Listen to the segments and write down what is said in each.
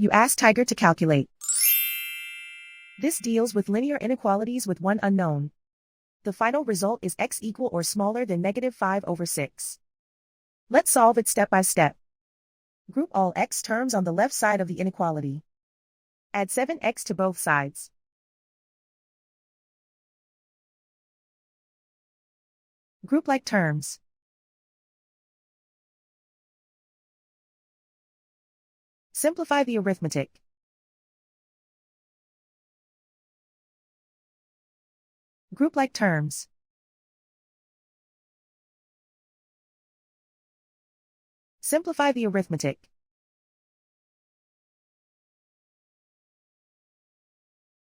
You ask Tiger to calculate. This deals with linear inequalities with one unknown. The final result is x equal or smaller than -5/6. Let's solve it step by step. Group all x terms on the left side of the inequality. Add 7x to both sides. Group like terms. Simplify the arithmetic. Group like terms. Simplify the arithmetic.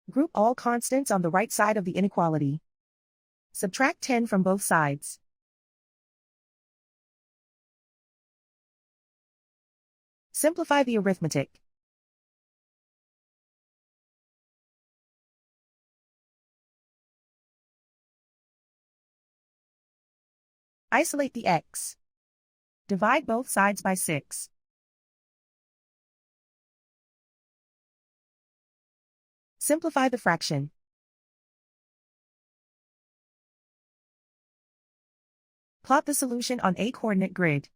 Group all constants on the right side of the inequality. Subtract 10 from both sides. Simplify the arithmetic. Isolate the x. Divide both sides by 6. Simplify the fraction. Plot the solution on a coordinate grid.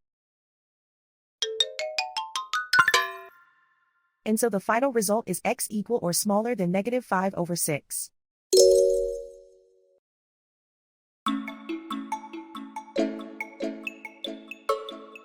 And so the final result is x equal or smaller than -5/6.